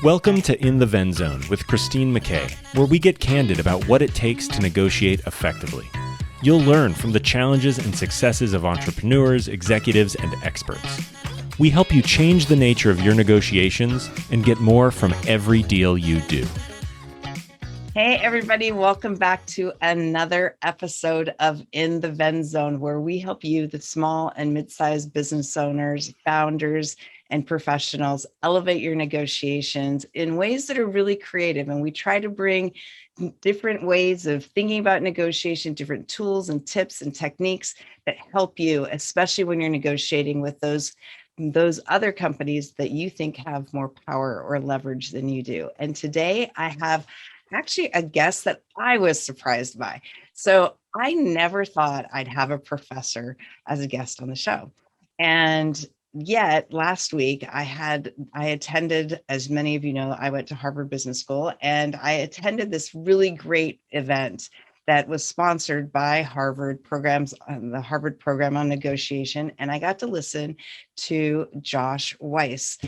Welcome to In the Ven Zone with Christine McKay, where we get candid about what it takes to negotiate effectively. You'll learn from the challenges and successes of entrepreneurs, executives, and experts. We help you change the nature of your negotiations and get more from every deal you do. Hey, everybody. Welcome back to another episode of In the Ven Zone, where we help you, the small and mid-sized business owners, founders, and professionals, elevate your negotiations in ways that are really creative. And we try to bring different ways of thinking about negotiation, different tools and tips and techniques that help you, especially when you're negotiating with those other companies that you think have more power or leverage than you do. And today I have actually a guest that I was surprised by. So I never thought I'd have a professor as a guest on the show. And yet last week I attended, as many of you know, I went to Harvard Business School, and I attended this really great event that was sponsored by Harvard programs, the Harvard program on negotiation. And I got to listen to Josh Weiss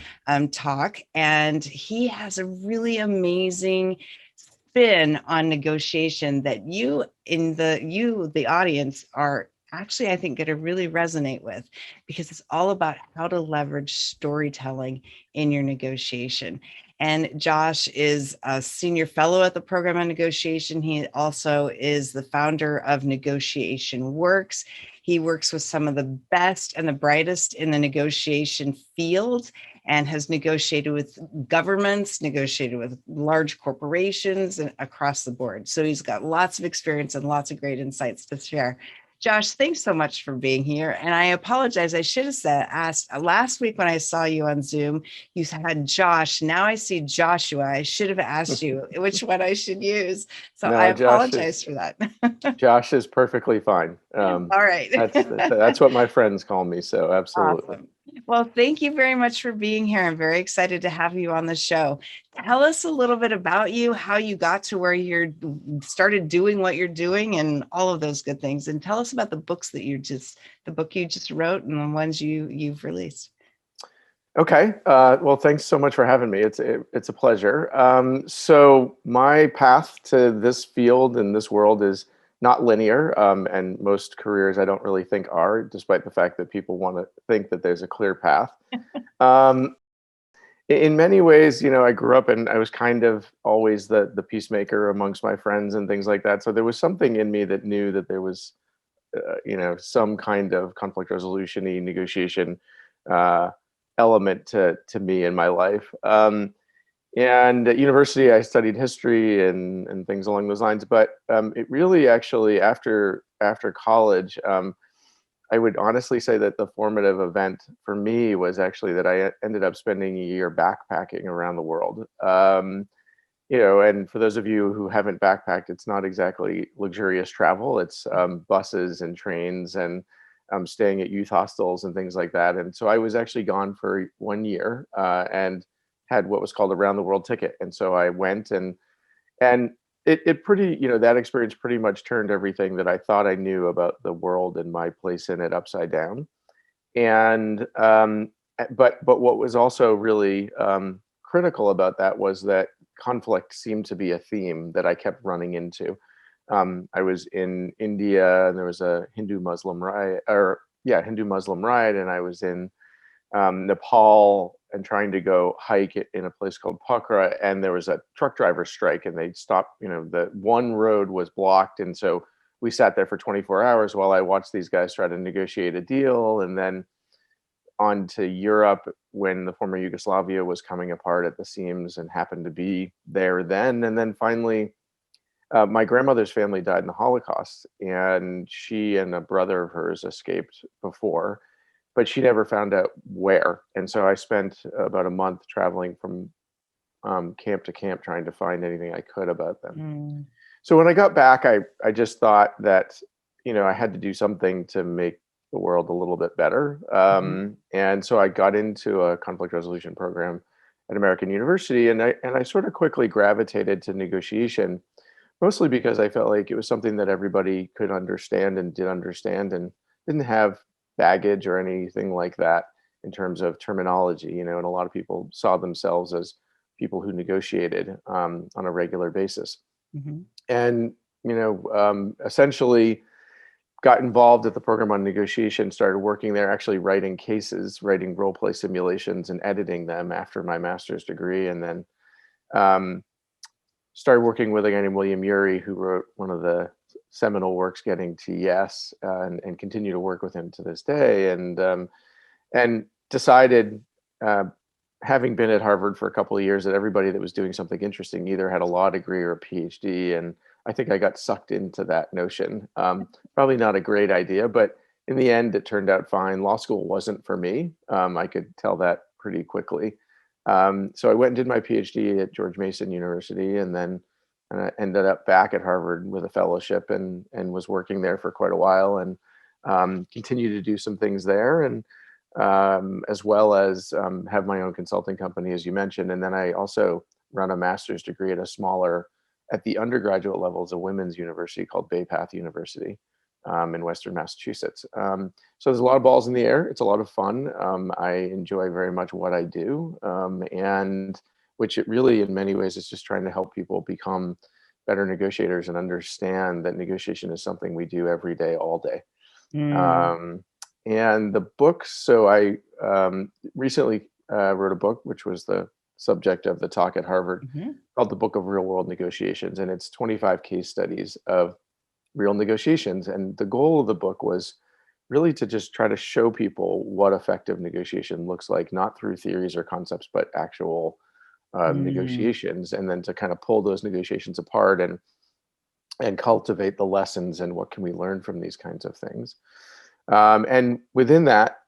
talk, and he has a really amazing spin on negotiation that the audience, are actually, I think, going to really resonate with, because it's all about how to leverage storytelling in your negotiation. And Josh is a senior fellow at the program on negotiation. He also is the founder of Negotiation Works. He works with some of the best and the brightest in the negotiation field, and has negotiated with governments, negotiated with large corporations, and across the board. So he's got lots of experience and lots of great insights to share. Josh, thanks so much for being here. And I apologize. I should have asked last week when I saw you on Zoom, you had Josh. Now I see Joshua. I should have asked you which one I should use. So no, I apologize for that. Josh is perfectly fine. All right. That's what my friends call me. So absolutely. Awesome. Well, thank you very much for being here. I'm very excited to have you on the show. Tell us a little bit about you, how you got to where you started doing what you're doing, and all of those good things. And tell us about the book you just wrote and the ones you've released. Okay. Well, thanks so much for having me. It's a pleasure. So my path to this field and this world is not linear, and most careers I don't really think are, despite the fact that people want to think that there's a clear path. In many ways, I grew up and I was kind of always the peacemaker amongst my friends and things like that. So there was something in me that knew that there was, some kind of conflict resolution-y negotiation element to me in my life. And at university, I studied history and things along those lines. But it really actually, after college, I would honestly say that the formative event for me was actually that I ended up spending a year backpacking around the world. And for those of you who haven't backpacked, it's not exactly luxurious travel. It's buses and trains and staying at youth hostels and things like that. And so I was actually gone for 1 year and had what was called a round the world ticket. And so I went and it pretty, that experience pretty much turned everything that I thought I knew about the world and my place in it upside down. And but what was also really critical about that was that conflict seemed to be a theme that I kept running into. I was in India, and there was a Hindu-Muslim riot, and I was in Nepal and trying to go hike in a place called Pokhara, and there was a truck driver strike, and they stopped, the one road was blocked. And so we sat there for 24 hours while I watched these guys try to negotiate a deal. And then on to Europe, when the former Yugoslavia was coming apart at the seams and happened to be there then. And then finally, my grandmother's family died in the Holocaust, and she and a brother of hers escaped before, but she never found out where. And so I spent about a month traveling from camp to camp trying to find anything I could about them. So when I got back, I just thought that, I had to do something to make the world a little bit better. And so I got into a conflict resolution program at American University, and I sort of quickly gravitated to negotiation, mostly because I felt like it was something that everybody could understand and did understand, and didn't have baggage or anything like that in terms of terminology, and a lot of people saw themselves as people who negotiated on a regular basis. Mhm. And, essentially got involved at the program on negotiation, started working there, actually writing cases, writing role play simulations and editing them after my master's degree. And then um, started working with a guy named William Ury, who wrote one of the seminal works getting to yes, and continue to work with him to this day. And decided, uh, having been at Harvard for a couple of years, that everybody that was doing something interesting either had a law degree or a PhD. And I think I got sucked into that notion. Probably not a great idea, but in the end, it turned out fine. Law school wasn't for me. I could tell that pretty quickly. So I went and did my PhD at George Mason University, and then ended up back at Harvard with a fellowship, and was working there for quite a while, and continued to do some things there, and as well as have my own consulting company, as you mentioned. And then I also run a master's degree at the undergraduate level, is a women's university called Bay Path University in Western Massachusetts. So there's a lot of balls in the air. It's a lot of fun. I enjoy very much what I do, and which it really, in many ways, is just trying to help people become better negotiators and understand that negotiation is something we do every day, all day. Mm. And the books, so I recently wrote a book, which was the subject of the talk at Harvard, Mhm. called The Book of Real World Negotiations. And it's 25 case studies of real negotiations. And the goal of the book was really to just try to show people what effective negotiation looks like, not through theories or concepts, but actual Mm. negotiations, and then to kind of pull those negotiations apart and cultivate the lessons and what can we learn from these kinds of things. And within that,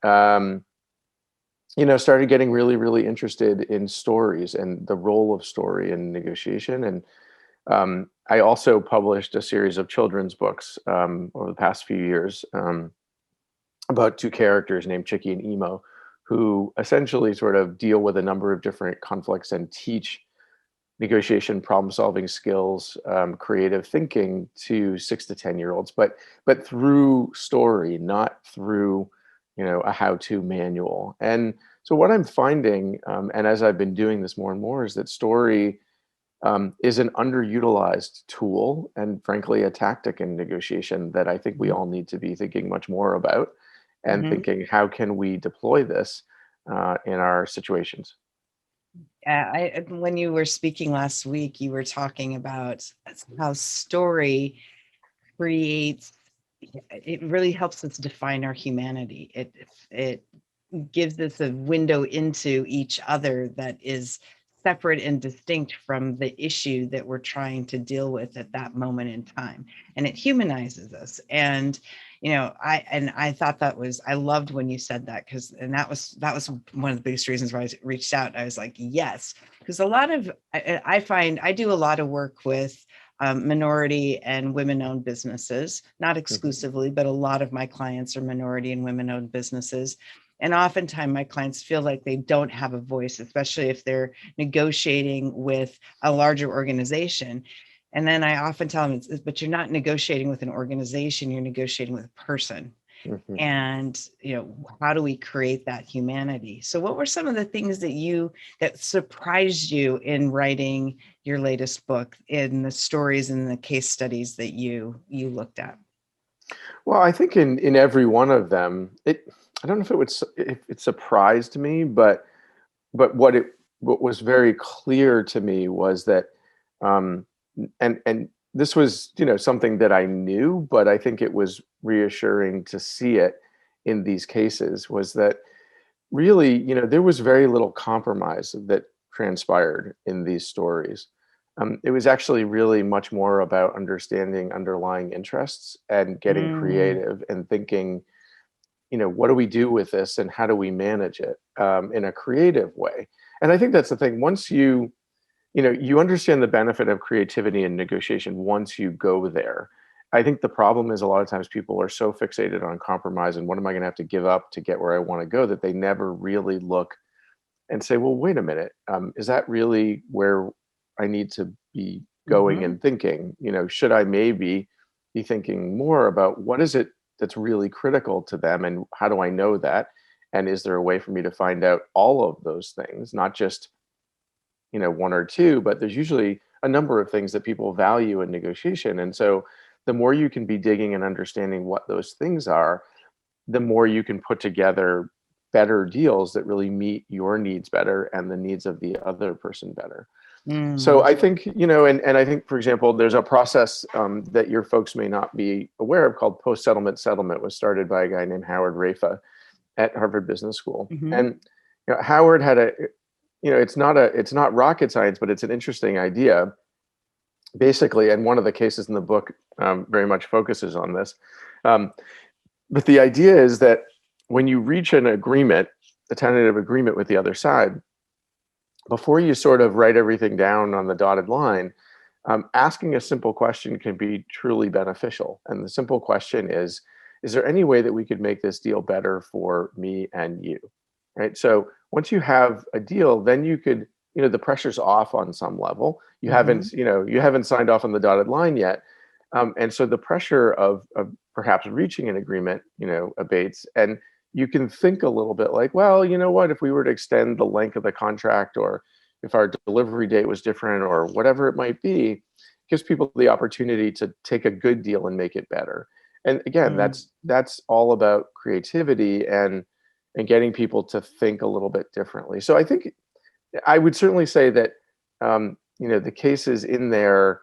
started getting really, really interested in stories and the role of story in negotiation. And I also published a series of children's books over the past few years, about two characters named Chicky and Emo, who essentially sort of deal with a number of different conflicts and teach negotiation, problem solving skills, creative thinking to 6 to 10 year olds, but through story, not through a how-to manual. And so what I'm finding, and as I've been doing this more and more, is that story is an underutilized tool, and frankly a tactic in negotiation that I think we Mhm. all need to be thinking much more about, and Mhm. thinking, how can we deploy this in our situations. When you were speaking last week, you were talking about how story creates, it really helps us define our humanity. It gives us a window into each other that is separate and distinct from the issue that we're trying to deal with at that moment in time, and it humanizes us. And I thought I loved when you said that, because and that was one of the biggest reasons why I reached out. I was like, yes, because I find I do a lot of work with minority and women-owned businesses, not Mhm. exclusively, but a lot of my clients are minority and women-owned businesses. And oftentimes my clients feel like they don't have a voice, especially if they're negotiating with a larger organization. And then I often tell them, but you're not negotiating with an organization, you're negotiating with a person. Mhm. And how do we create that humanity? So what were some of the things that surprised you in writing your latest book, in the stories and the case studies that you looked at? Well, I think in every one of them, I don't know if it surprised me, but what was very clear to me was that, um, and this was something that I knew, but I think it was reassuring to see it in these cases, was that really, there was very little compromise that transpired in these stories. It was actually really much more about understanding underlying interests and getting Mm, creative and thinking, what do we do with this and how do we manage it in a creative way? And I think that's the thing. Once you understand the benefit of creativity and negotiation once you go there. I think the problem is a lot of times people are so fixated on compromise and what am I going to have to give up to get where I want to go, that they never really look and say, well, wait a minute, is that really where I need to be going mhm. and thinking? Should I maybe be thinking more about what is it that's really critical to them, and how do I know that? And is there a way for me to find out all of those things, not just one or two, but there's usually a number of things that people value in negotiation. And so the more you can be digging and understanding what those things are, the more you can put together better deals that really meet your needs better and the needs of the other person better. So I think, and I think, for example, there's a process that your folks may not be aware of called post-settlement settlement. Was started by a guy named Howard Rafa at Harvard Business School. And Howard had it's not rocket science, but it's an interesting idea, basically. And one of the cases in the book very much focuses on this. But the idea is that when you reach an agreement, a tentative agreement with the other side, before you sort of write everything down on the dotted line, asking a simple question can be truly beneficial. And the simple question is there any way that we could make this deal better for me and you? Right. So once you have a deal, then you could, the pressure's off on some level. You haven't signed off on the dotted line yet. And so the pressure of perhaps reaching an agreement, abates. And you can think a little bit like, well, you know what, if we were to extend the length of the contract, or if our delivery date was different, or whatever it might be, gives people the opportunity to take a good deal and make it better. And again, that's all about creativity and getting people to think a little bit differently. So I think I would certainly say that the cases in there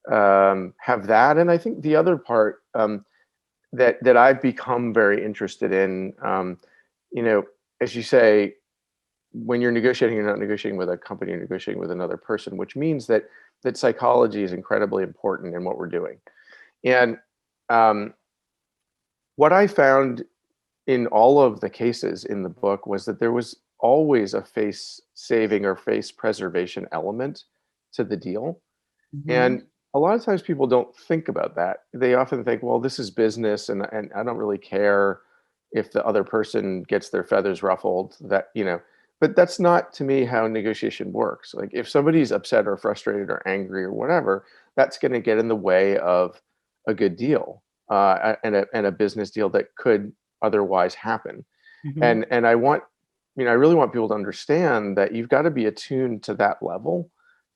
have that. And I think the other part that I've become very interested in, as you say, when you're negotiating, you're not negotiating with a company, you're negotiating with another person, which means that psychology is incredibly important in what we're doing. And what I found in all of the cases in the book was that there was always a face saving or face preservation element to the deal. And a lot of times people don't think about that. They often think, well, this is business, and I don't really care if the other person gets their feathers ruffled, but that's not, to me, how negotiation works. Like, if somebody's upset or frustrated or angry or whatever, that's going to get in the way of a good deal and a business deal that could otherwise happen. And I really want people to understand that you've got to be attuned to that level,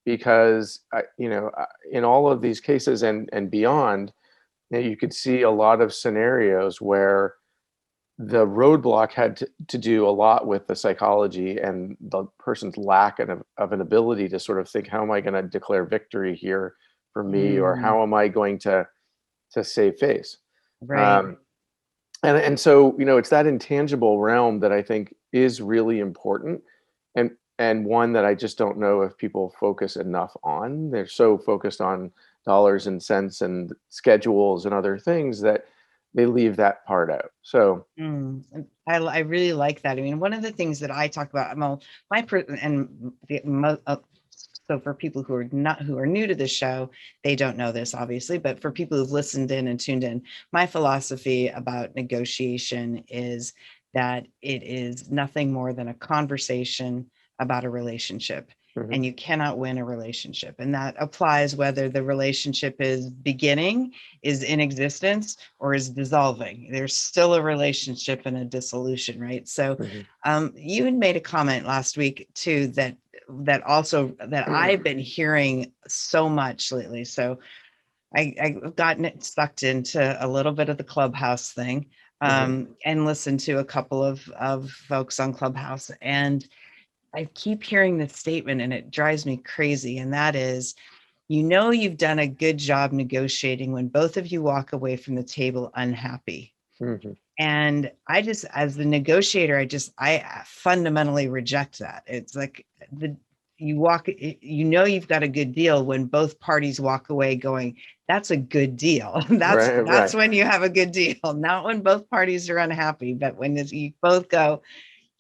because in all of these cases and beyond, you could see a lot of scenarios where the roadblock had to do a lot with the psychology and the person's lack of an ability to sort of think, how am I going to declare victory here for me, or how am I going to save face? Right. And so, it's that intangible realm that I think is really important, and one that I just don't know if people focus enough on. They're so focused on dollars and cents and schedules and other things that they leave that part out. So I really like that. I mean, one of the things that I talk about, so for people who are new to the show, they don't know this, obviously, but for people who've listened in and tuned in, my philosophy about negotiation is that it is nothing more than a conversation about a relationship. And you cannot win a relationship. And that applies whether the relationship is in existence, or is dissolving. There's still a relationship and a dissolution, right? So you had made a comment last week too, that I've been hearing so much lately. So I've gotten sucked into a little bit of the Clubhouse thing, and listened to a couple of folks on Clubhouse, and I keep hearing this statement, and it drives me crazy. And that is, you've done a good job negotiating when both of you walk away from the table unhappy. And I just, as the negotiator, I fundamentally reject that. It's like you've got a good deal when both parties walk away going, that's a good deal. That's when you have a good deal, not when both parties are unhappy, but when you both go,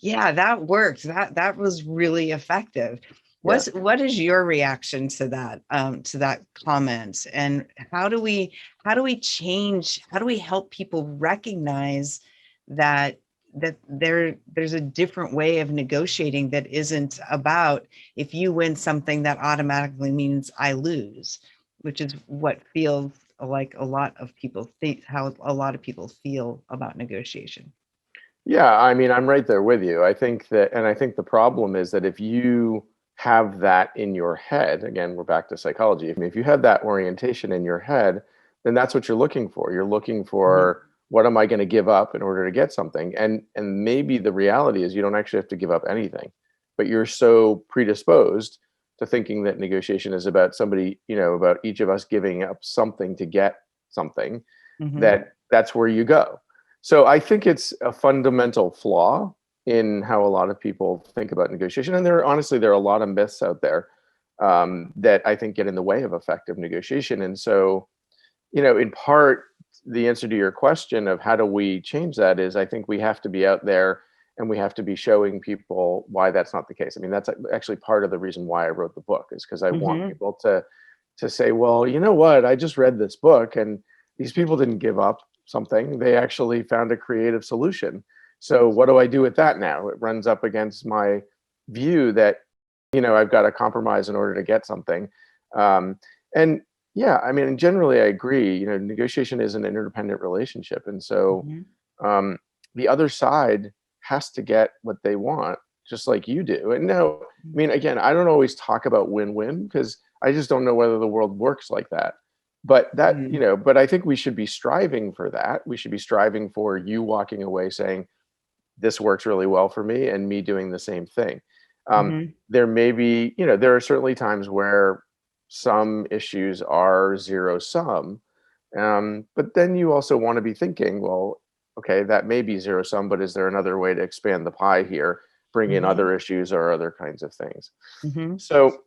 yeah, that worked. That was really effective. What is your reaction to that comment? And how do we help people recognize that there's a different way of negotiating that isn't about, if you win something, that automatically means I lose, which is what feels like a lot of people feel about negotiation. Yeah, I mean, I'm right there with you. I think the problem is that if you have that in your head, again, we're back to psychology. I mean, if you have that orientation in your head, then that's what you're looking for. You're looking Mhm. for, what am I going to give up in order to get something? And maybe the reality is you don't actually have to give up anything, but you're so predisposed to thinking that negotiation is about somebody, about each of us giving up something to get something, Mhm. that that's where you go. So I think it's a fundamental flaw in how a lot of people think about negotiation. And there are a lot of myths out there, that I think get in the way of effective negotiation. And so, in part, the answer to your question of how do we change that is, I think we have to be out there and we have to be showing people why that's not the case. I mean, that's actually part of the reason why I wrote the book, is because I want Mhm. people to say, well, you know what, I just read this book and these people didn't give up something. They actually found a creative solution. So what do I do with that now? It runs up against my view that, I've got to compromise in order to get something. And yeah, I mean, generally I agree, negotiation is an interdependent relationship. And so, Mhm. um, the other side has to get what they want, just like you do. And no, I mean, again, I don't always talk about win-win, because I just don't know whether the world works like that. But Mhm. but I think we should be striving for that. We should be striving for you walking away saying, this works really well for me, and me doing the same thing. Mhm. There may be, there are certainly times where some issues are zero sum. But then you also want to be thinking, well, okay, that may be zero sum, but is there another way to expand the pie here, bring in Mhm. other issues or other kinds of things? Mhm. So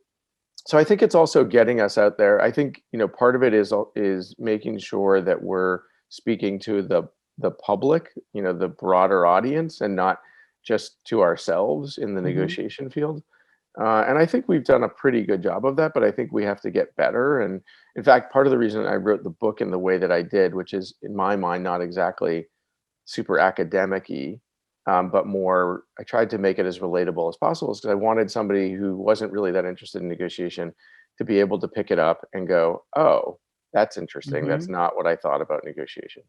I think it's also getting us out there. I think, part of it is making sure that we're speaking to the public, the broader audience, and not just to ourselves in the Mhm. negotiation field. And I think we've done a pretty good job of that, but I think we have to get better. And in fact, part of the reason I wrote the book in the way that I did, which is in my mind not exactly super academic-y, but more, I tried to make it as relatable as possible, because I wanted somebody who wasn't really that interested in negotiation to be able to pick it up and go, oh, that's interesting. That's Mhm. not what I thought about negotiation.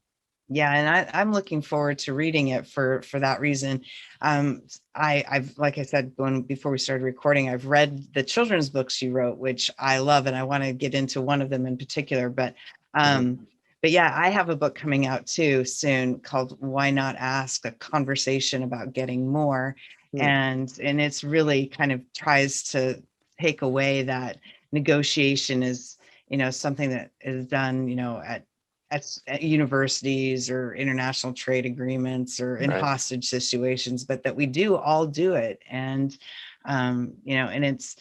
Yeah, and I'm looking forward to reading it for that reason. I've, like I said, when before we started recording, I've read the children's books you wrote, which I love, and I want to get into one of them in particular. Mhm. But yeah, I have a book coming out too soon called "Why Not Ask: A Conversation About Getting More," Hmm. and it's really kind of tries to take away that negotiation is, something that is done, at universities or international trade agreements or in Right. hostage situations, but that we do all do it. And, and it's,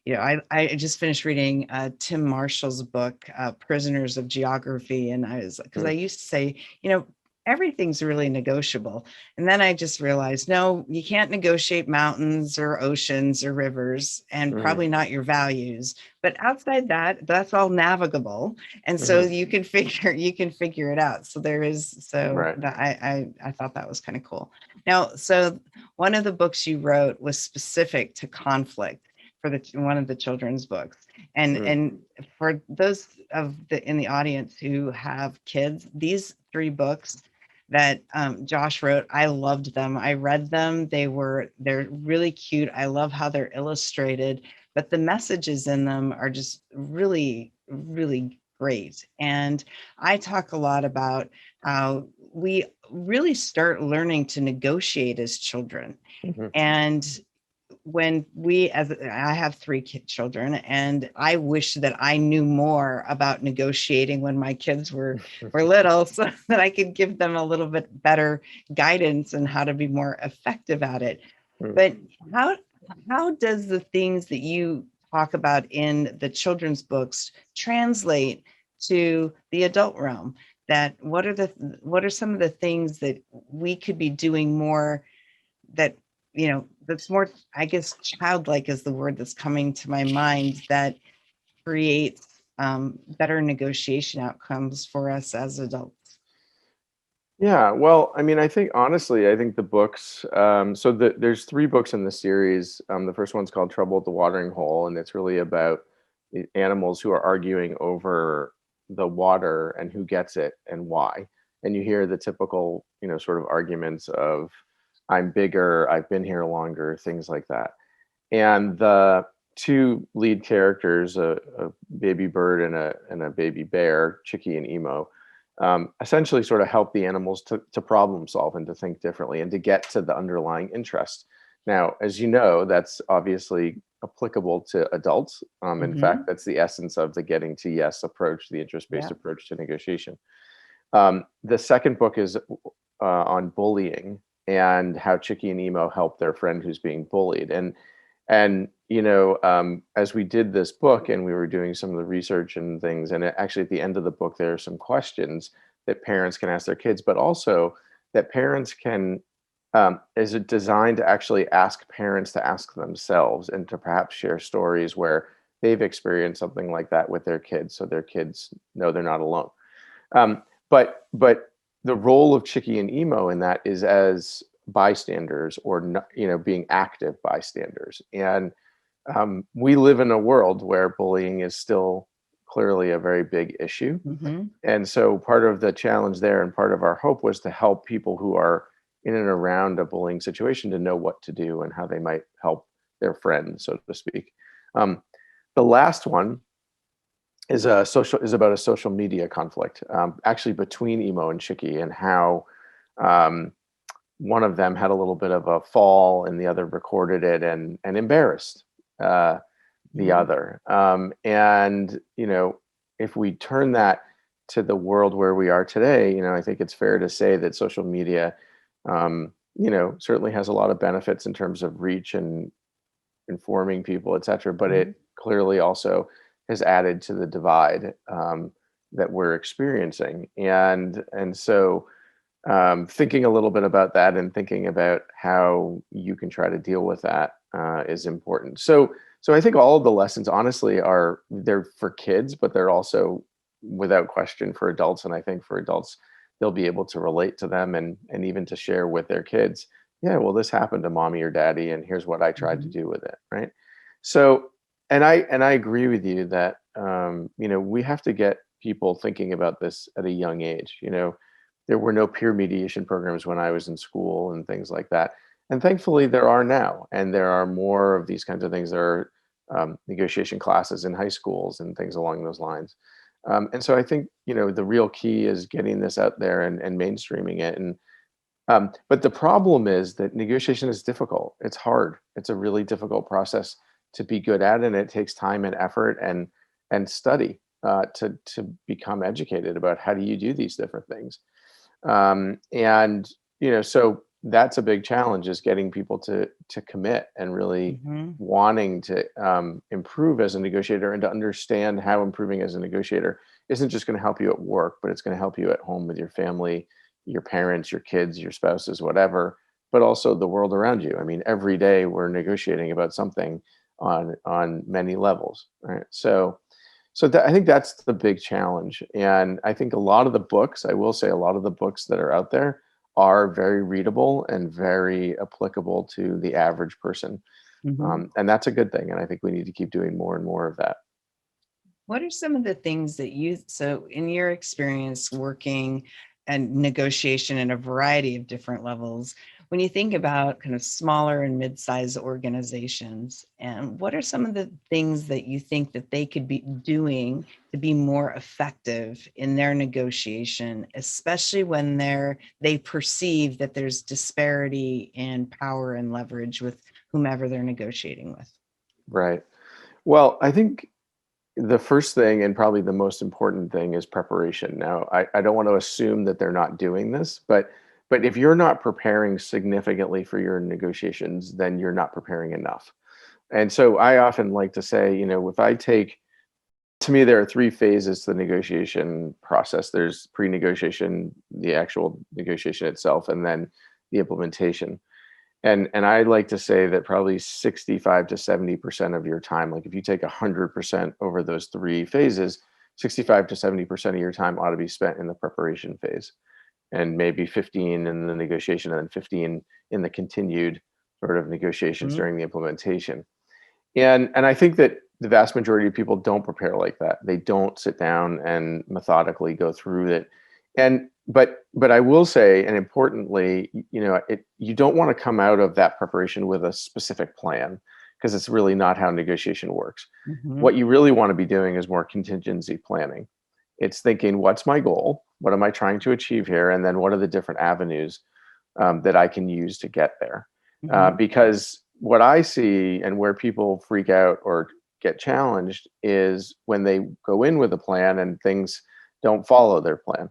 I just finished reading Tim Marshall's book, Prisoners of Geography. And because Hmm. I used to say, everything's really negotiable. And then I just realized, no, you can't negotiate mountains or oceans or rivers, and Hmm. probably not your values. But outside that, that's all navigable, and so Hmm. you can figure it out. So there is, so Right. that I thought that was kind of cool. Now, so one of the books you wrote was specific to conflict for the one of the children's books, and Hmm. and for those of the in the audience who have kids, these three books that Josh wrote, I loved them. I read them. They're really cute. I love how they're illustrated, but the messages in them are just really, really great. And I talk a lot about how we really start learning to negotiate as children. Hmm. And when we, as I have three children, and I wish that I knew more about negotiating when my kids were little, so that I could give them a little bit better guidance and how to be more effective at it. Hmm. But how how does the things that you talk about in the children's books translate to the adult realm? That what are some of the things that we could be doing more, that that's more, I guess, childlike is the word that's coming to my mind, that creates better negotiation outcomes for us as adults? Yeah, well, I mean, I think honestly, I think the books. There's three books in the series. The first one's called Trouble at the Watering Hole, and it's really about the animals who are arguing over the water and who gets it and why. And you hear the typical, sort of arguments of, "I'm bigger, I've been here longer," things like that. And the two lead characters, a baby bird and a baby bear, Chicky and Emo, essentially sort of help the animals to problem solve and to think differently and to get to the underlying interest. Now, as you know, that's obviously applicable to adults. In fact, that's the essence of the getting to yes approach, the interest-based approach to negotiation. The second book is on bullying and how Chicky and Emo help their friend who's being bullied. And as we did this book and we were doing some of the research and things, and actually at the end of the book, there are some questions that parents can ask their kids, but also that parents can, is it designed to actually ask parents to ask themselves and to perhaps share stories where they've experienced something like that with their kids, so their kids know they're not alone. But the role of Chicky and Emo in that is as bystanders, or being active bystanders. And we live in a world where bullying is still clearly a very big issue. And so part of the challenge there and part of our hope was to help people who are in and around a bullying situation to know what to do and how they might help their friend, so to speak. The last one is about a social media conflict, actually between Emo and Chicky, and how one of them had a little bit of a fall and the other recorded it and embarrassed the other. And if we turn that to the world where we are today, I think it's fair to say that social media certainly has a lot of benefits in terms of reach and informing people, et cetera, but it clearly also has added to the divide that we're experiencing. And so thinking a little bit about that and thinking about how you can try to deal with that is important. So I think all of the lessons, honestly, they're for kids, but they're also without question for adults. And I think for adults, they'll be able to relate to them and even to share with their kids. Yeah, well, this happened to mommy or daddy, and here's what I tried to do with it, right? So, and I agree with you that we have to get people thinking about this at a young age. There were no peer mediation programs when I was in school and things like that, and thankfully there are now, and there are more of these kinds of things. There are negotiation classes in high schools and things along those lines. And so I think the real key is getting this out there and mainstreaming it. And but the problem is that negotiation is difficult. It's hard. It's a really difficult process to be good at, and it takes time and effort and study to become educated about how do you do these different things. And so that's a big challenge, is getting people to commit and really wanting to improve as a negotiator, and to understand how improving as a negotiator isn't just going to help you at work, but it's going to help you at home with your family, your parents, your kids, your spouses, whatever, but also the world around you. I mean, every day we're negotiating about something on many levels, right? So I think that's the big challenge. And I think a lot of the books, I will say, a lot of the books that are out there are very readable and very applicable to the average person. And that's a good thing. And I think we need to keep doing more and more of that. What are some of the things that so in your experience working and negotiation in a variety of different levels, when you think about kind of smaller and mid-sized organizations, and what are some of the things that you think that they could be doing to be more effective in their negotiation, especially when they perceive that there's disparity in power and leverage with whomever they're negotiating with? Right. Well, I think the first thing, and probably the most important thing, is preparation. Now, I don't want to assume that they're not doing this, but if you're not preparing significantly for your negotiations, then you're not preparing enough. And so I often like to say, to me, there are three phases to the negotiation process. There's pre-negotiation, the actual negotiation itself, and then the implementation. And I like to say that probably 65 to 70% of your time, like if you take 100% over those three phases, 65 to 70% of your time ought to be spent in the preparation phase, and maybe 15 in the negotiation, and then 15 in the continued sort of negotiations during the implementation. And I think that the vast majority of people don't prepare like that. They don't sit down and methodically go through it. But I will say, and importantly, you don't want to come out of that preparation with a specific plan. because it's really not how negotiation works. Mm-hmm. What you really want to be doing is more contingency planning. It's thinking, what's my goal? What am I trying to achieve here? And then what are the different avenues that I can use to get there? Mm-hmm. Because what I see and where people freak out or get challenged is when they go in with a plan and things don't follow their plan.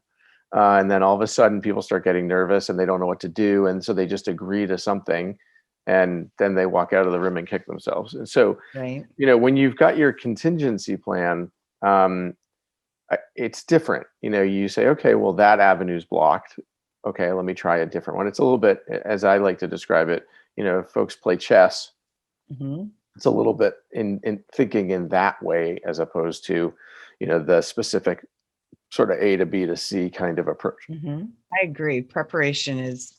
And then all of a sudden people start getting nervous and they don't know what to do. And so they just agree to something and then they walk out of the room and kick themselves. And so, Right. when you've got your contingency plan, it's different. You say, okay, well, that avenue's blocked. Okay, let me try a different one. It's a little bit, as I like to describe it, if folks play chess, Mm-hmm. it's a little bit in thinking in that way as opposed to, the specific sort of A to B to C kind of approach. Mm-hmm. I agree. Preparation is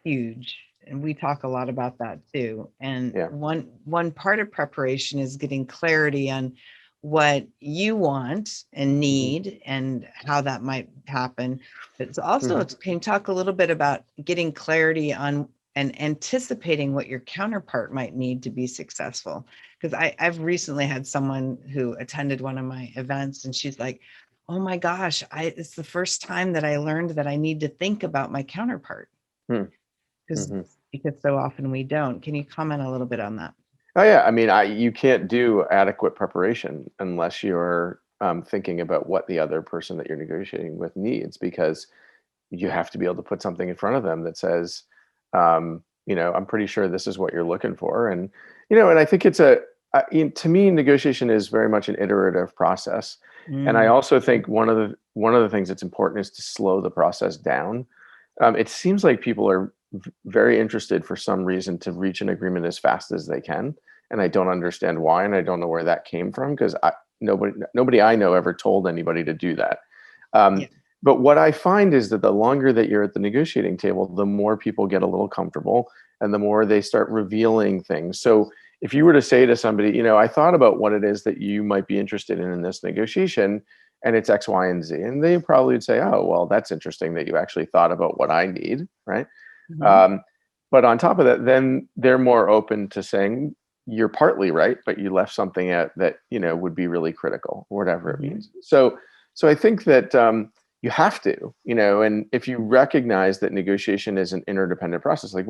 huge. And we talk a lot about that too. And Yeah. one part of preparation is getting clarity on what you want and need and how that might happen. But it's also, can you talk a little bit about getting clarity on and anticipating what your counterpart might need to be successful? Because I've recently had someone who attended one of my events and she's like, oh my gosh, it's the first time that I learned that I need to think about my counterpart because so often we don't. Can you comment a little bit on that? Oh yeah, I mean, you can't do adequate preparation unless you're thinking about what the other person that you're negotiating with needs, because you have to be able to put something in front of them that says, I'm pretty sure this is what you're looking for, and and I think it's to me, negotiation is very much an iterative process, and I also think one of the things that's important is to slow the process down. It seems like people are very interested for some reason to reach an agreement as fast as they can, and I don't understand why, and I don't know where that came from, because nobody I know ever told anybody to do that. Yeah. But what I find is that the longer that you're at the negotiating table, the more people get a little comfortable and the more they start revealing things. So if you were to say to somebody, I thought about what it is that you might be interested in this negotiation, and it's X, Y, and Z, and they probably would say, oh, well, that's interesting that you actually thought about what I need, right? But on top of that, then they're more open to saying, you're partly right, but you left something out that would be really critical, whatever it means. So I think that you have to, and if you recognize that negotiation is an interdependent process, like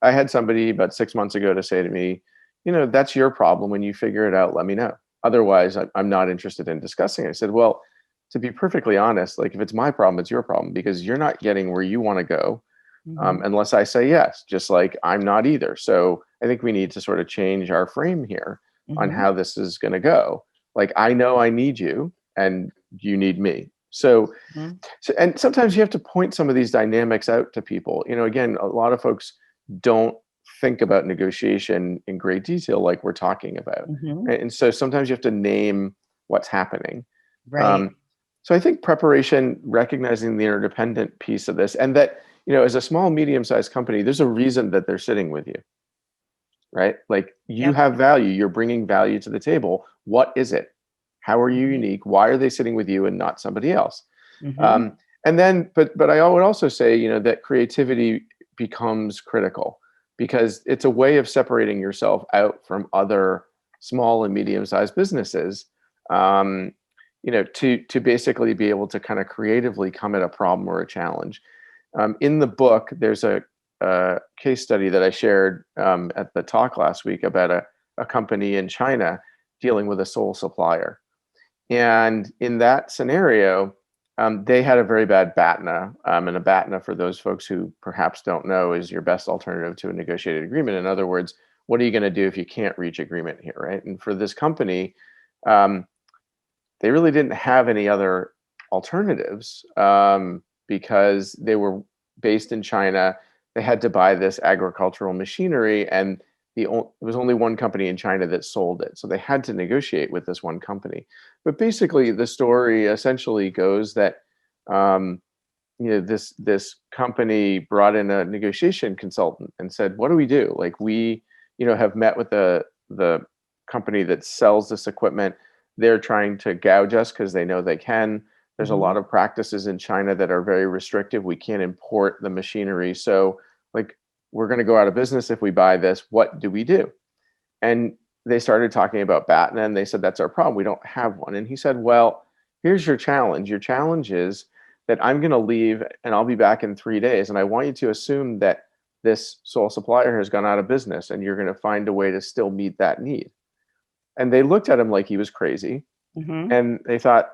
I had somebody about 6 months ago to say to me, that's your problem. When you figure it out, let me know. Otherwise, I'm not interested in discussing it. I said, well, to be perfectly honest, like if it's my problem, it's your problem, because you're not getting where you want to go unless I say yes, just like I'm not either. So I think we need to sort of change our frame here on how this is going to go. Like, I know I need you and you need me. So, and sometimes you have to point some of these dynamics out to people. Again, a lot of folks don't think about negotiation in great detail like we're talking about. And so sometimes you have to name what's happening. Right. So I think preparation, recognizing the interdependent piece of this, and that, as a small, medium-sized company, there's a reason that they're sitting with you, right? Like, you have value, you're bringing value to the table. What is it? How are you unique? Why are they sitting with you and not somebody else? And then, but I would also say, that creativity becomes critical, because it's a way of separating yourself out from other small and medium-sized businesses, to basically be able to kind of creatively come at a problem or a challenge. In the book, there's a case study that I shared at the talk last week about a company in China dealing with a sole supplier. And in that scenario, they had a very bad BATNA. And a BATNA, for those folks who perhaps don't know, is your best alternative to a negotiated agreement. In other words, what are you going to do if you can't reach agreement here, right? And for this company, they really didn't have any other alternatives because they were based in China. They had to buy this agricultural machinery, and there was only one company in China that sold it. So they had to negotiate with this one company. But basically, the story essentially goes that this company brought in a negotiation consultant and said, "What do we do? Like, we have met with the company that sells this equipment. They're trying to gouge us because they know they can. There's a lot of practices in China that are very restrictive. We can't import the machinery. So, like, we're going to go out of business if we buy this. What do we do?" And they started talking about BATNA, and they said, that's our problem. We don't have one. And he said, well, here's your challenge. Your challenge is that I'm going to leave and I'll be back in 3 days. And I want you to assume that this sole supplier has gone out of business and you're going to find a way to still meet that need. And they looked at him like he was crazy. Mm-hmm. And they thought,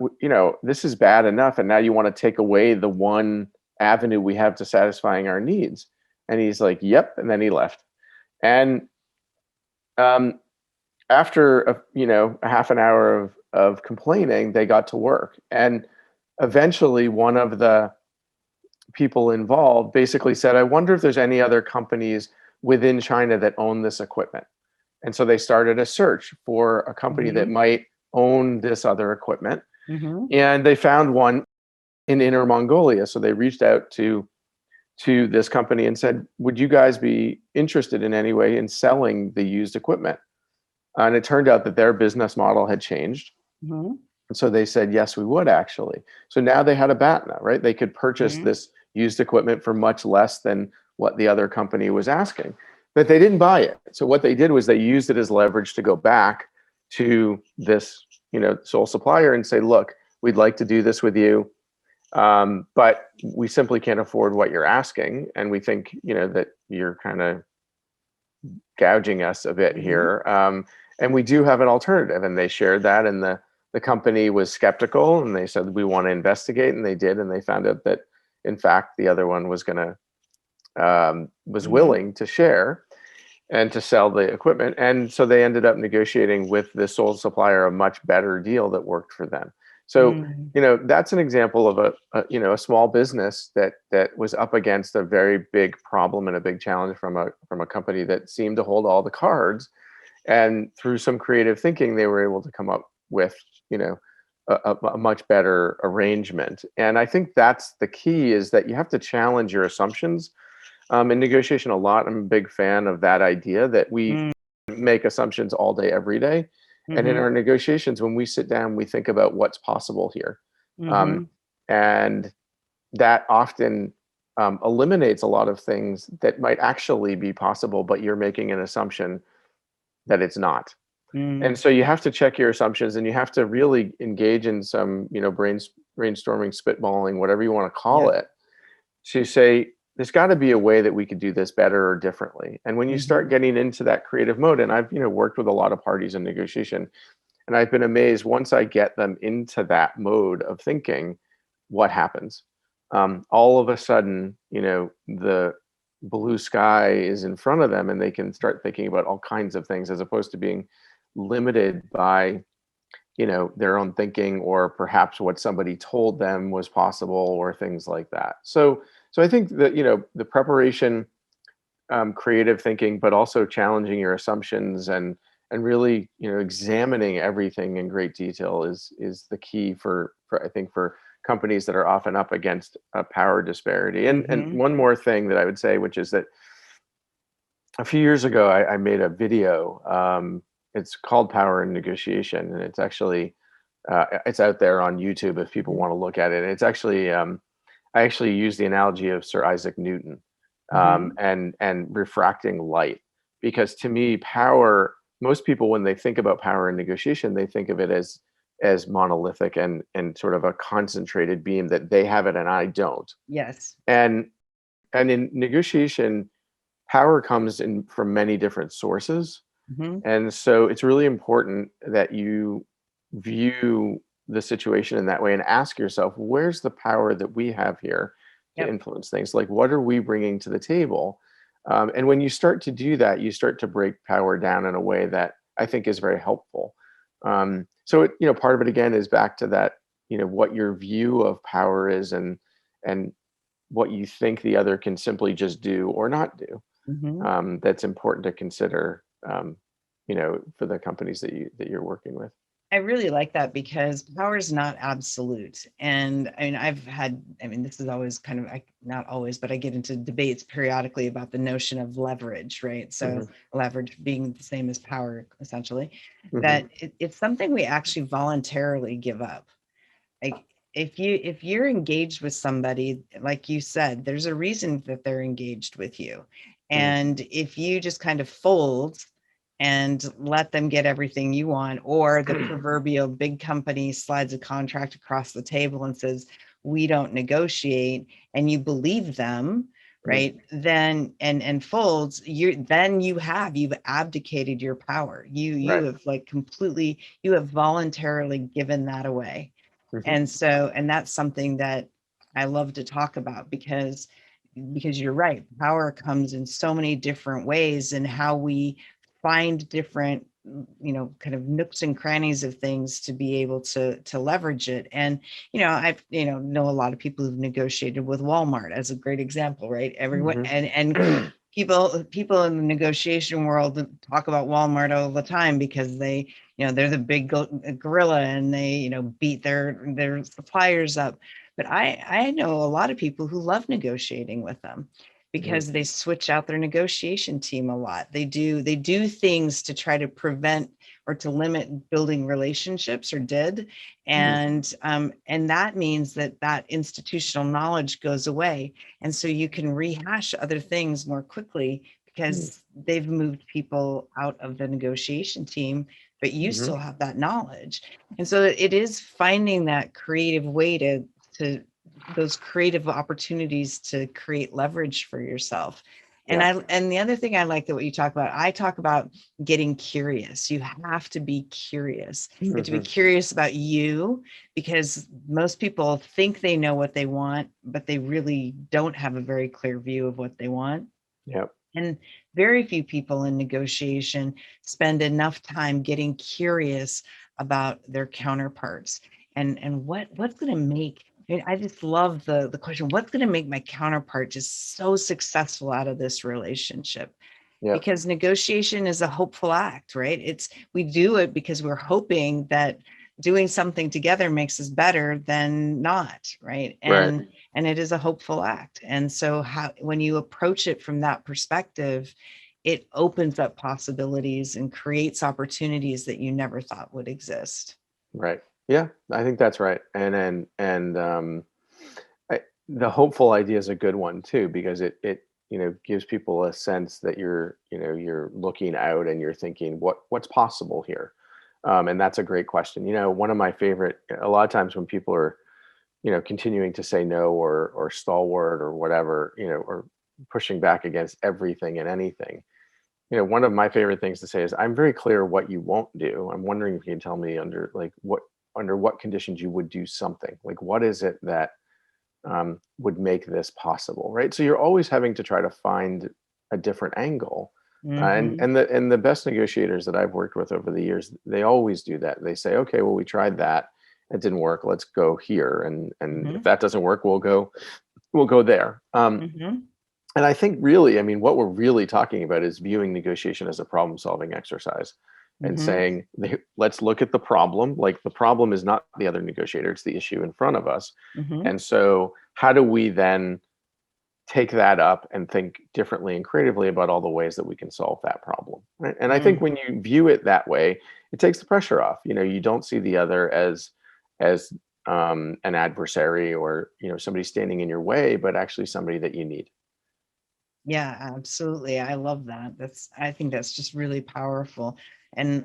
this is bad enough. And now you want to take away the one avenue we have to satisfying our needs. And he's like, yep. And then he left. And after a half an hour of complaining, they got to work. And eventually one of the people involved basically said, I wonder if there's any other companies within China that own this equipment. And so they started a search for a company that might own this other equipment. And they found one in Inner Mongolia. So they reached out to this company and said, would you guys be interested in any way in selling the used equipment? And it turned out that their business model had changed. And so they said, yes, we would actually. So now they had a BATNA, right? They could purchase this used equipment for much less than what the other company was asking, but they didn't buy it. So what they did was they used it as leverage to go back to this, sole supplier and say, look, we'd like to do this with you, but we simply can't afford what you're asking. And we think, that you're kind of gouging us a bit here. And we do have an alternative. And they shared that, and the company was skeptical, and they said, we want to investigate. And they did. And they found out that, in fact, the other one was was willing to share and to sell the equipment. And so they ended up negotiating with the sole supplier a much better deal that worked for them. So, that's an example of a small business that was up against a very big problem and a big challenge from a company that seemed to hold all the cards. And through some creative thinking, they were able to come up with, a much better arrangement. And I think that's the key, is that you have to challenge your assumptions. In negotiation a lot, I'm a big fan of that idea that we make assumptions all day, every day. And in our negotiations, when we sit down, we think about what's possible here. And that often eliminates a lot of things that might actually be possible, but you're making an assumption that it's not. And so you have to check your assumptions, and you have to really engage in some, brainstorming, spitballing, whatever you want to call it, to say, there's got to be a way that we could do this better or differently. And when you start getting into that creative mode, and I've, worked with a lot of parties in negotiation, and I've been amazed once I get them into that mode of thinking, what happens? All of a sudden, the blue sky is in front of them, and they can start thinking about all kinds of things, as opposed to being limited by, their own thinking, or perhaps what somebody told them was possible, or things like that. So I think that, the preparation, creative thinking, but also challenging your assumptions, and really, examining everything in great detail is the key for I think, for companies that are often up against a power disparity. And one more thing that I would say, which is that a few years ago, I made a video. It's called Power in Negotiation, and it's actually it's out there on YouTube if people want to look at it. It's actually I actually use the analogy of Sir Isaac Newton and refracting light, because to me, power, most people, when they think about power in negotiation, they think of it as monolithic and sort of a concentrated beam, that they have it and I don't. Yes. And in negotiation, power comes in from many different sources. And so it's really important that you view the situation in that way, and ask yourself, where's the power that we have here to influence things? Like, what are we bringing to the table? And when you start to do that, you start to break power down in a way that I think is very helpful. So it, part of it again is back to that, what your view of power is, and what you think the other can simply just do or not do. That's important to consider, for the companies that you're working with. I really like that, because power is not absolute. And this is always kind of, not always, but I get into debates periodically about the notion of leverage, right? So leverage being the same as power, essentially, that it's something we actually voluntarily give up. Like, if you're engaged with somebody, like you said, there's a reason that they're engaged with you. And if you just kind of fold and let them get everything you want, or the proverbial big company slides a contract across the table and says, we don't negotiate, and you believe them, right? Then and folds, you've abdicated your power. You Right. have like completely, you have voluntarily given that away. Mhm. And that's something that I love to talk about, because you're right, power comes in so many different ways, and how we find different, kind of nooks and crannies of things to be able to leverage it. And I've know a lot of people who've negotiated with Walmart as a great example, right? Everyone, and Mhm. people in the negotiation world talk about Walmart all the time, because they're the big gorilla, and they beat their suppliers up. But I know a lot of people who love negotiating with them, because they switch out their negotiation team a lot. They do things to try to prevent or to limit building relationships, or did. And that means that institutional knowledge goes away. And so you can rehash other things more quickly, because they've moved people out of the negotiation team, but you Mhm. still have that knowledge. And so it is finding that creative way to those creative opportunities to create leverage for yourself. Yeah. And the other thing I like that what you talk about, I talk about getting curious. You have to be curious. You have to be Mhm. curious about you, because most people think they know what they want, but they really don't have a very clear view of what they want. Yep. And very few people in negotiation spend enough time getting curious about their counterparts, and what's going to make. I just love the question, what's going to make my counterpart just so successful out of this relationship? Yep. Because negotiation is a hopeful act, right? We do it because we're hoping that doing something together makes us better than not, right? Right. And it is a hopeful act. And so when you approach it from that perspective, it opens up possibilities and creates opportunities that you never thought would exist. Right. Yeah, I think that's right. The hopeful idea is a good one too, because it gives people a sense that you're looking out and you're thinking what's possible here. And that's a great question. One of my favorite, a lot of times when people are continuing to say no, or stalwart or whatever, or pushing back against everything and anything. One of my favorite things to say is, I'm very clear what you won't do. I'm wondering if you can tell me under what conditions you would do something. Like, what is it that would make this possible, right? So you're always having to try to find a different angle. And Mm-hmm. and the best negotiators that I've worked with over the years, they always do that. They say, okay, well, we tried that, it didn't work. Let's go here, and if Mm-hmm. that doesn't work, we'll go there. Mm-hmm. And I think really, I mean, what we're really talking about is viewing negotiation as a problem-solving exercise, and Mm-hmm. saying, let's look at the problem. Like, the problem is not the other negotiator, it's the issue in front of us. Mm-hmm. And so how do we then take that up and think differently and creatively about all the ways that we can solve that problem, right? And I think when you view it that way, it takes the pressure off. You don't see the other as an adversary, or somebody standing in your way, but actually somebody that you need. Yeah, absolutely. I love that. I think that's just really powerful. And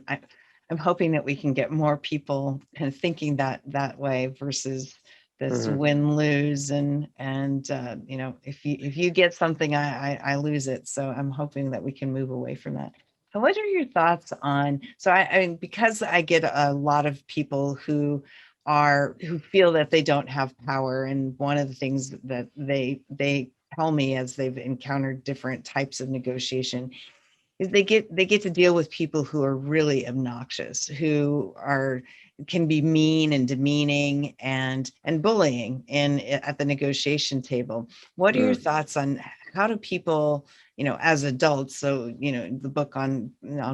I'm hoping that we can get more people kind of thinking that way, versus this Hmm. win-lose, and if you get something, I lose it. So I'm hoping that we can move away from that. And what are your thoughts on, so I mean, because I get a lot of people who feel that they don't have power, and one of the things that they tell me as they've encountered different types of negotiation is they get to deal with people who are really obnoxious, who are can be mean and demeaning and bullying at the negotiation table. What are your Mm. thoughts on how do people, as adults, so the book on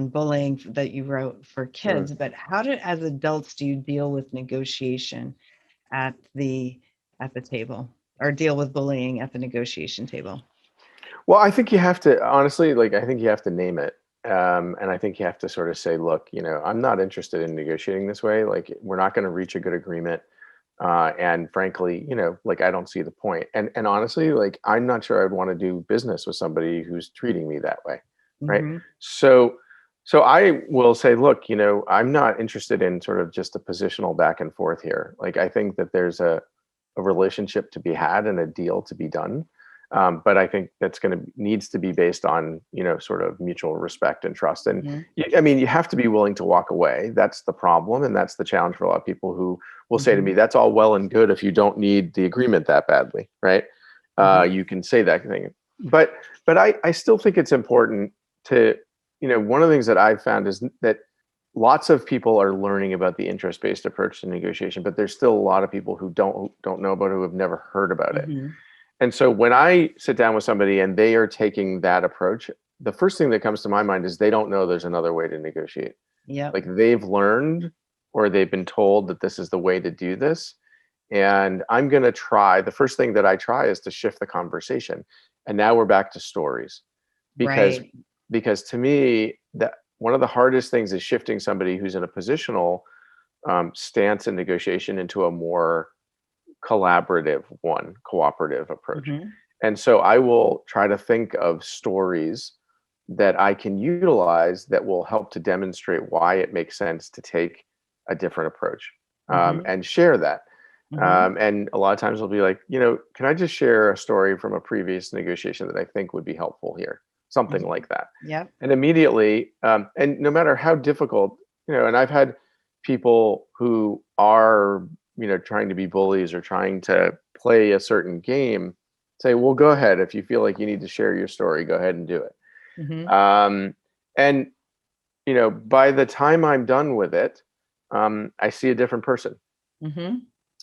bullying that you wrote for Mm. kids, but as adults do you deal with negotiation at the table, or deal with bullying at the negotiation table? Well, I think you have to, honestly, like, I think you have to name it. And I think you have to sort of say, look, I'm not interested in negotiating this way. Like, we're not going to reach a good agreement. And frankly, like, I don't see the point. And honestly, like, I'm not sure I'd want to do business with somebody who's treating me that way. Right. Mm-hmm. So, So I will say, look, I'm not interested in sort of just a positional back and forth here. Like, I think that there's a relationship to be had and a deal to be done. But I think that's needs to be based on, sort of mutual respect and trust. And Mm-hmm. I mean, you have to be willing to walk away. That's the problem. And that's the challenge for a lot of people who will say to me, Mm-hmm. that's all well and good if you don't need the agreement that badly, right? Mm-hmm. You can say that thing. But I still think it's important to, one of the things that I've found is that lots of people are learning about the interest-based approach to negotiation, but there's still a lot of people who don't know about it, who have never heard about it. Mm-hmm. And so when I sit down with somebody and they are taking that approach, the first thing that comes to my mind is they don't know there's another way to negotiate. Yep. Like, they've learned or they've been told that this is the way to do this. And I'm going to try, the first thing that I try is to shift the conversation. And now we're back to stories, because Right. to me, that one of the hardest things is shifting somebody who's in a positional stance in negotiation into a more collaborative one, cooperative approach. Mm-hmm. And so I will try to think of stories that I can utilize that will help to demonstrate why it makes sense to take a different approach, Mm-hmm. and share that. Mm-hmm. And a lot of times I'll be like, can I just share a story from a previous negotiation that I think would be helpful here? Something Mm-hmm. like that. Yep. And immediately, and no matter how difficult, and I've had people who are, trying to be bullies or trying to play a certain game say, well, go ahead. If you feel like you need to share your story, go ahead and do it. Mm-hmm. And, by the time I'm done with it, I see a different person. Mm-hmm.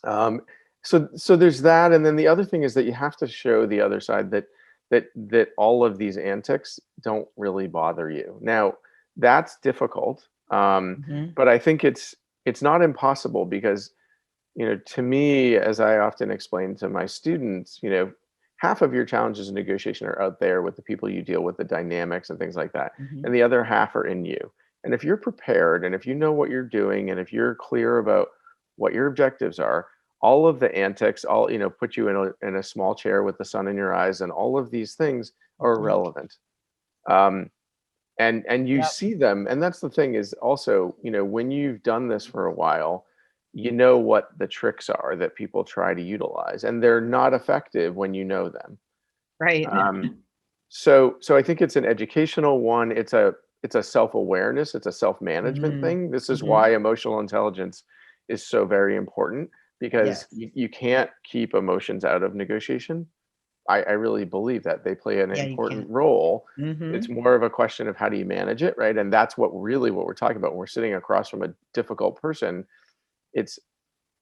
Um, so there's that. And then the other thing is that you have to show the other side that all of these antics don't really bother you. Now, that's difficult. Mm-hmm. But I think it's not impossible, because, to me, as I often explain to my students, half of your challenges in negotiation are out there with the people you deal with, the dynamics and things like that. Mm-hmm. And the other half are in you. And if you're prepared and if you know what you're doing and if you're clear about what your objectives are, all of the antics, all, put you in a small chair with the sun in your eyes, and all of these things are Mm-hmm. irrelevant. Um, and you Yep. see them, and that's the thing is also, when you've done this for a while, you know what the tricks are that people try to utilize, and they're not effective when you know them. Right. So I think it's an educational one. It's a self-awareness, it's a self-management Mm-hmm. thing. This is Mm-hmm. why emotional intelligence is so very important, because Yes. you can't keep emotions out of negotiation. I really believe that they play an Yeah, you important can't. role. Mm-hmm. It's more of a question of how do you manage it, right? And that's what we're talking about when we're sitting across from a difficult person. It's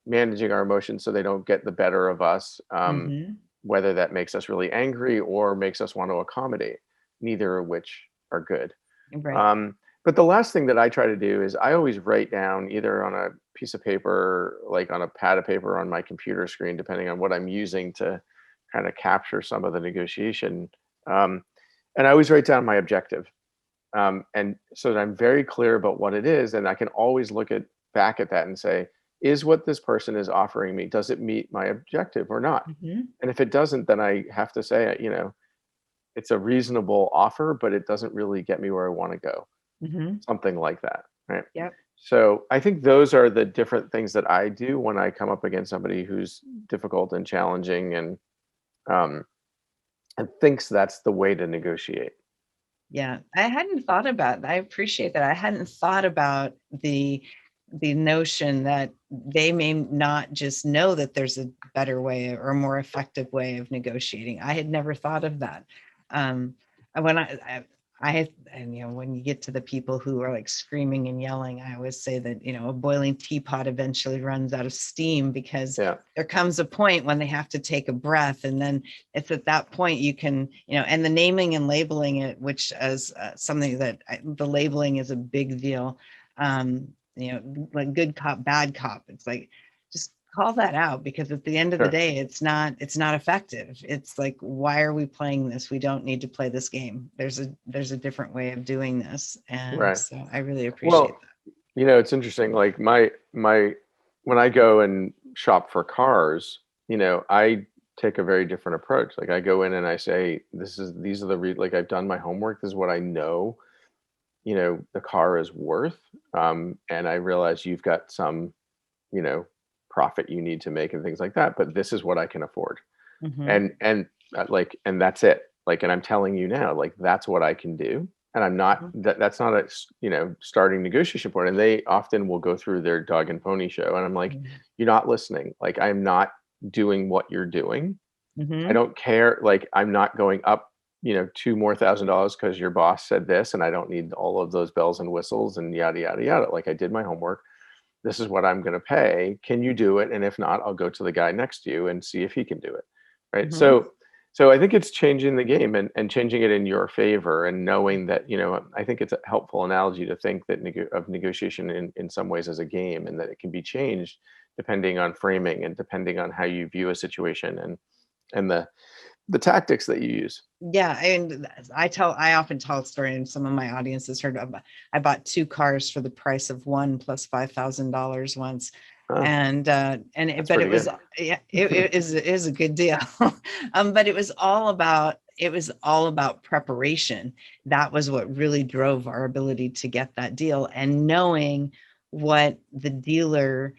managing our emotions so they don't get the better of us, Mm-hmm. whether that makes us really angry or makes us want to accommodate, neither of which are good. Right. But the last thing that I try to do is I always write down, either on a piece of paper, like on a pad of paper on my computer screen, depending on what I'm using to kind of capture some of the negotiation. Um, and I always write down my objective. And so that I'm very clear about what it is. And I can always look back at that and say, is what this person is offering me, does it meet my objective or not? Mm-hmm. And if it doesn't, then I have to say, it's a reasonable offer, but it doesn't really get me where I want to go. Mm-hmm. Something like that, right? Yep. So I think those are the different things that I do when I come up against somebody who's difficult and challenging, um, and thinks that's the way to negotiate. Yeah, I hadn't thought about that. I appreciate that. I hadn't thought about the notion that they may not just know that there's a better way or a more effective way of negotiating. I had never thought of that. Um, when and when you get to the people who are like screaming and yelling, I always say that, a boiling teapot eventually runs out of steam, because Yeah, there comes a point when they have to take a breath, and then it's at that point you can, and the naming and labeling it, which is something that the labeling is a big deal. Like good cop, bad cop. It's like, just call that out, because at the end of the sure. day, it's not effective. It's like, why are we playing this? We don't need to play this game. There's a different way of doing this. And Right. so I really appreciate Well, that. it's interesting. Like my when I go and shop for cars, I take a very different approach. Like, I go in and I say, these are like, I've done my homework. This is what I know the car is worth. And I realize you've got some, profit you need to make and things like that, but this is what I can afford. Mm-hmm. And that's it. Like, and I'm telling you now, like, that's what I can do. And I'm not, that's not a, starting negotiation point. And they often will go through their dog and pony show. And I'm like, you're not listening. Like, I'm not doing what you're doing. I Mm-hmm. don't care. Like, I'm not going up, $2 more thousand because your boss said this, and I don't need all of those bells and whistles and yada, yada, yada. Like, I did my homework. This is what I'm going to pay. Can you do it? And if not, I'll go to the guy next to you and see if he can do it. Right. Mm-hmm. So I think it's changing the game and changing it in your favor, and knowing that, I think it's a helpful analogy to think that of negotiation in some ways as a game, and that it can be changed depending on framing and depending on how you view a situation and the tactics that you use. Yeah, and I often tell a story, and some of my audience has heard of. I bought 2 cars for the price of one plus $5,000 once, Oh, that's but it pretty was, good. yeah, it is a good deal. But it was all about preparation. That was what really drove our ability to get that deal, and knowing what the dealer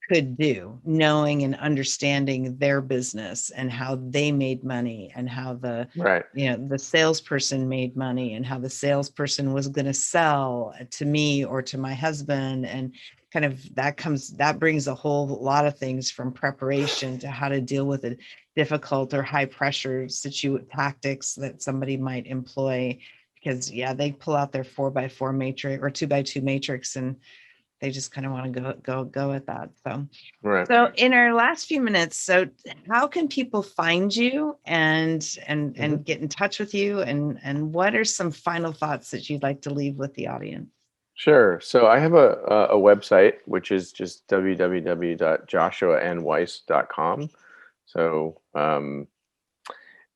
could do, knowing and understanding their business and how they made money, and how Right. the salesperson made money, and how the salesperson was going to sell to me or to my husband. And kind of that brings a whole lot of things, from preparation to how to deal with a difficult or high pressure tactics that somebody might employ, because they pull out their 4x4 matrix or 2x2 matrix, and they just kind of want to go at that. Right. So in our last few minutes, so how can people find you and get in touch with you, and what are some final thoughts that you'd like to leave with the audience? Sure. So I have a website, which is just www.joshuanweiss.com. So,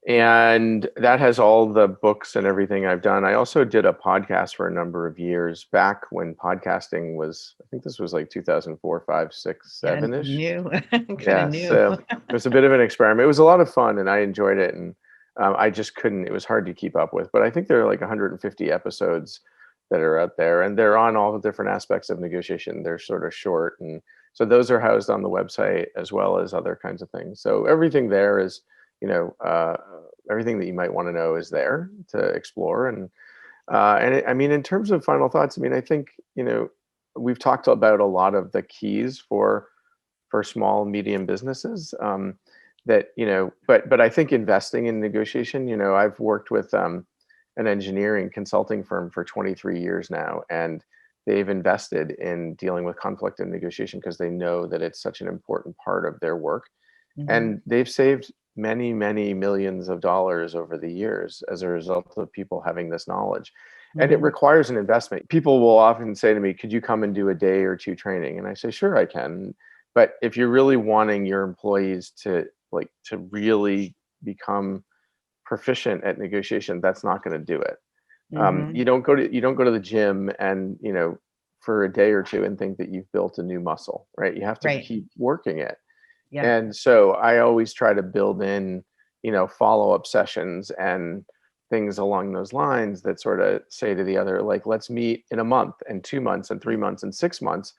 and that has all the books and everything I've done. I also did a podcast for a number of years back when podcasting was, I think this was like 2004, 5, 6, Yeah, 7-ish. new, kind of Yeah. new. So it was a bit of an experiment. It was a lot of fun and I enjoyed it. And I just couldn't, it was hard to keep up with. But I think there are like 150 episodes that are out there, and they're on all the different aspects of negotiation. They're sort of short. And so those are housed on the website, as well as other kinds of things. So everything there is, everything that you might want to know is there to explore. I mean, in terms of final thoughts, I mean, I think, we've talked about a lot of the keys for small and medium businesses, that, but I think investing in negotiation, I've worked with an engineering consulting firm for 23 years now, and they've invested in dealing with conflict and negotiation because they know that it's such an important part of their work. Mm-hmm. And they've saved many, many millions of dollars over the years as a result of people having this knowledge. And it Mm-hmm. requires an investment. People will often say to me, could you come and do a day or two training? And I say, sure, I can. But if you're really wanting your employees to really become proficient at negotiation, that's not going to do it. Mm-hmm. You don't go to the gym and, for a day or two and think that you've built a new muscle, right? You have to Right. keep working it. Yeah. And so I always try to build in, follow-up sessions and things along those lines that sort of say to the other, like, let's meet in a month and 2 months and 3 months and 6 months.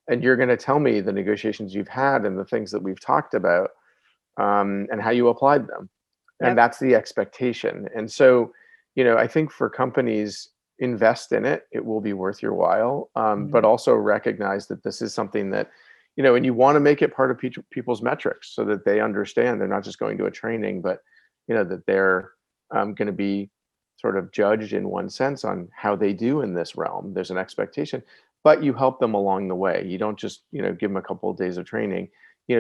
And you're going to tell me the negotiations you've had and the things that we've talked about, and how you applied them. Yep. And that's the expectation. And so, I think for companies, invest in it. It will be worth your while, but also recognize that this is something that, and you want to make it part of people's metrics so that they understand they're not just going to a training, but, that they're going to be sort of judged in one sense on how they do in this realm. There's an expectation, but you help them along the way. You don't just, give them a couple of days of training.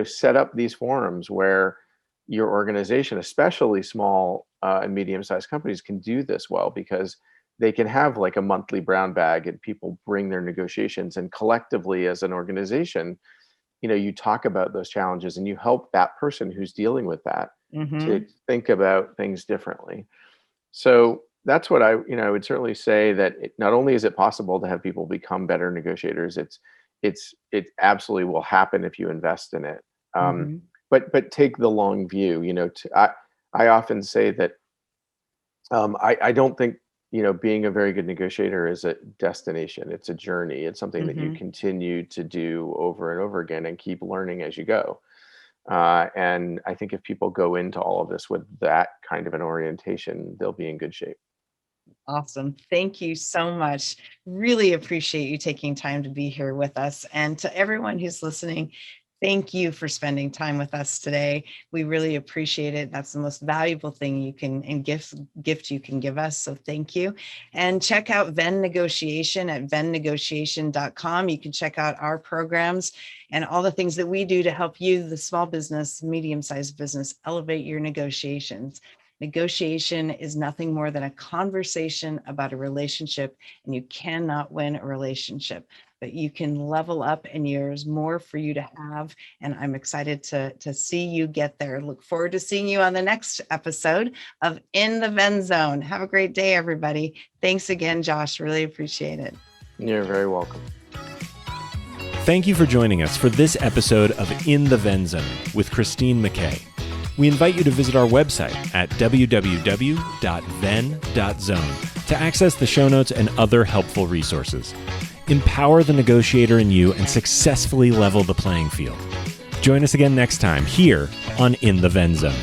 Set up these forums where your organization, especially small and medium-sized companies, can do this well, because they can have like a monthly brown bag and people bring their negotiations, and collectively as an organization, you talk about those challenges and you help that person who's dealing with that to think about things differently. So that's what I would certainly say, that not only is it possible to have people become better negotiators, it absolutely will happen if you invest in it. But take the long view. I often say that I don't think being a very good negotiator is a destination. It's a journey. It's something that you continue to do over and over again and keep learning as you go. And I think if people go into all of this with that kind of an orientation, they'll be in good shape. Awesome. Thank you so much. Really appreciate you taking time to be here with us. And to everyone who's listening, thank you for spending time with us today. We really appreciate it. That's the most valuable thing you can, and gift you can give us. So thank you. And check out Venn Negotiation at vennegotiation.com. You can check out our programs and all the things that we do to help you, the small business, medium-sized business, elevate your negotiations. Negotiation is nothing more than a conversation about a relationship, and you cannot win a relationship, but you can level up, and there's more for you to have. And I'm excited to see you get there. Look forward to seeing you on the next episode of In the Venn Zone. Have a great day, everybody. Thanks again, Josh. Really appreciate it. You're very welcome. Thank you for joining us for this episode of In the Venn Zone with Christine McKay. We invite you to visit our website at www.venn.zone to access the show notes and other helpful resources. Empower the negotiator in you and successfully level the playing field. Join us again next time here on In the Venn Zone.